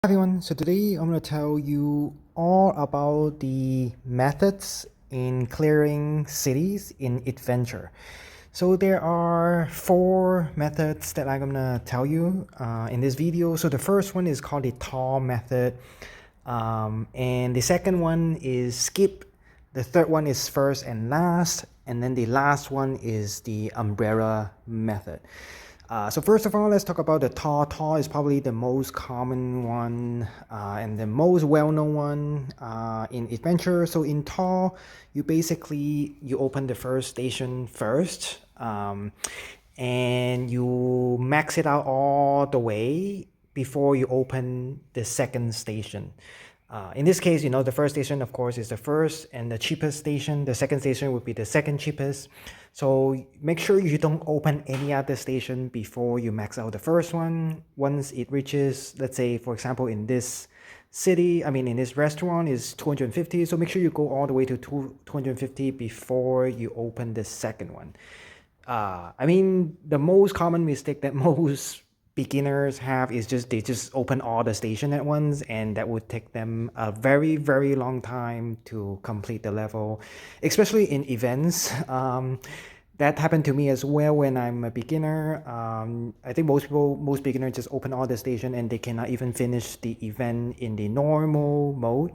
Everyone, so today I'm going to tell you all about the methods in clearing cities in Eatventure. So there are four methods that I'm going to tell you in this video. So the first one is called the tall method, and the second one is skip. The third one is first and last, and then the last one is the umbrella method. So first of all, let's talk about the tall. Tall is probably the most common one and the most well-known one in Adventure. So in tall, you open the first station first, and you max it out all the way before you open the second station. In this case, the first station, of course, is the first and the cheapest station. The second station would be the second cheapest. So make sure you don't open any other station before you max out the first one. Once it reaches, let's say, for example, in this in this restaurant is 250. So make sure you go all the way to 250 before you open the second one. The most common mistake that most beginners have is they just open all the station at once, and that would take them a very, very long time to complete the level, especially in events. That happened to me as well when I'm a beginner. I think most beginners just open all the station and they cannot even finish the event in the normal mode.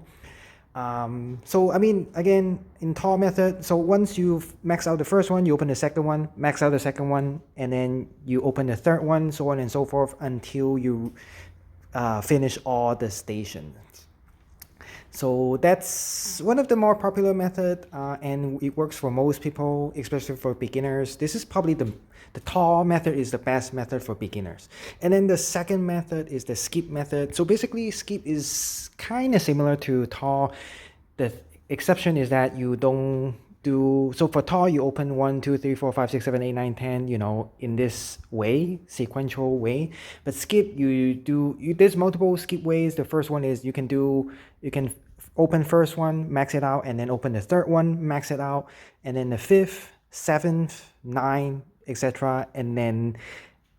Again, in tall method, so once you've maxed out the first one, you open the second one, max out the second one, and then you open the third one, so on and so forth until you finish all the stations. So that's one of the more popular method, and it works for most people, especially for beginners. This is probably the tall method is the best method for beginners. And then the second method is the skip method. So basically, skip is kind of similar to tall. The exception is that you don't do, so for tall, you open 1, 2, 3, 4, 5, 6, 7, 8, 9, 10, in this way, sequential way. But skip, there's multiple skip ways. The first one is you can open first one, max it out, and then open the third one, max it out, and then the fifth, seventh, ninth, etc. And then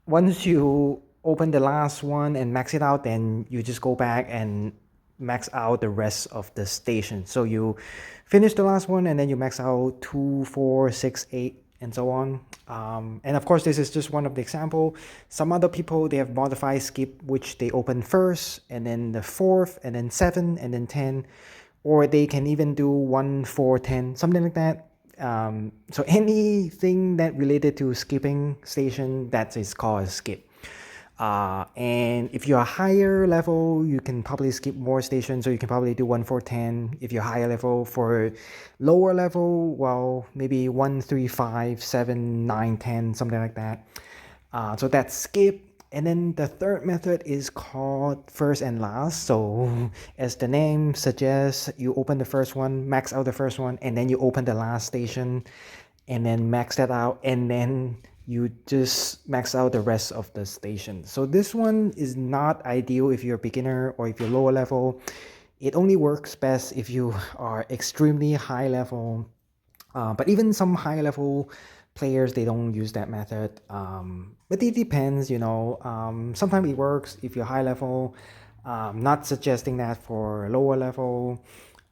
once you open the last one and max it out, then you just go back and max out the rest of the station. So you finish the last one and then you max out 2, 4, 6, 8, and so on. And of course, this is just one of the example. Some other people, they have modified skip, which they open first and then the fourth and then 7 and then 10, or they can even do 1, 4, 10, something like that. So anything that related to skipping station, that is called a skip. And if you're a higher level, you can probably skip more stations, so you can probably do 1, 4, 10 if you're higher level. For lower level, well, maybe 1, 3, 5, 7, 9, 10, something like that. So that's skip. And then the third method is called first and last. So as the name suggests, you open the first one, max out the first one, and then you open the last station and then max that out, and then you just max out the rest of the station. So this one is not ideal if you're a beginner or if you're lower level. It only works best if you are extremely high level. But even some high level players, they don't use that method. But it depends, sometimes it works if you're high level. Not suggesting that for lower level.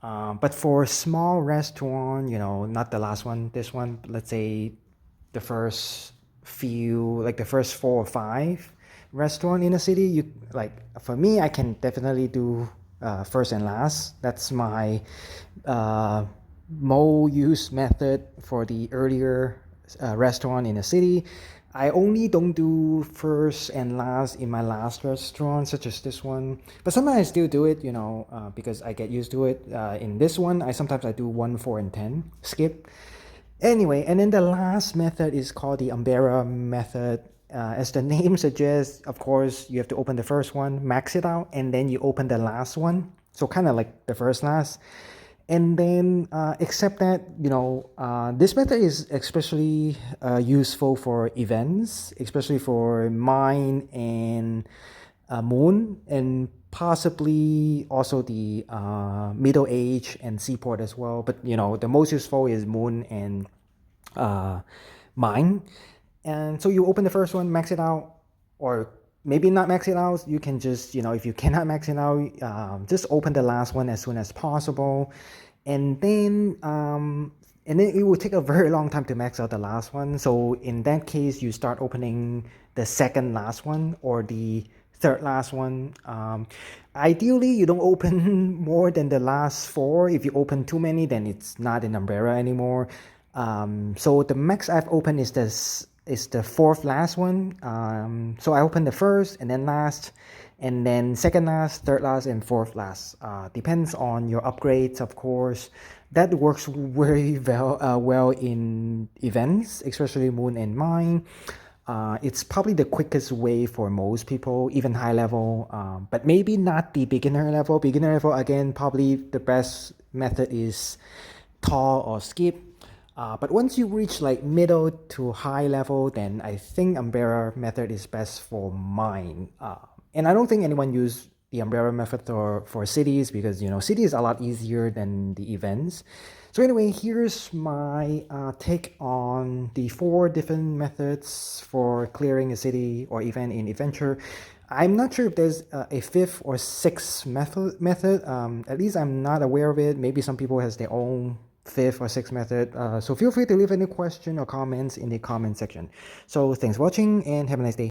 But for small restaurant, not the last one, this one, let's say the first few, like the first 4 or 5 restaurant in a city, for me, I can definitely do first and last. That's my most used method for the earlier restaurant in a city. I only don't do first and last in my last restaurant, such as this one. But sometimes I still do it, because I get used to it. In this one, sometimes I do 1, 4, and 10, skip. Anyway, and then the last method is called the umbrella method. As the name suggests, of course, you have to open the first one, max it out, and then you open the last one. So kind of like the first last. And then, except that, this method is especially useful for events, especially for mine and moon, and possibly also the middle age and seaport as well. But the most useful is moon and mine. And so you open the first one, max it out, or maybe not max it out. You can just, if you cannot max it out, just open the last one as soon as possible, and then it will take a very long time to max out the last one. So in that case, you start opening the second last one or the third last one. Ideally, you don't open more than the last four. If you open too many, then it's not an umbrella anymore. So the max I've opened is the fourth last one. So I opened the first and then last, and then second last, third last, and fourth last. Depends on your upgrades, of course. That works very well in events, especially Moon and Mine. It's probably the quickest way for most people, even high level, but maybe not the beginner level. Beginner level, again, probably the best method is tall or skip. But once you reach like middle to high level, then I think umbrella method is best for mine. And I don't think anyone use the umbrella method for cities, because city is a lot easier than the events. So anyway, here's my take on the 4 different methods for clearing a city or event in Eatventure. I'm not sure if there's a 5th or 6th method. At least I'm not aware of it. Maybe some people has their own 5th or 6th method. So feel free to leave any question or comments in the comment section. So thanks for watching and have a nice day.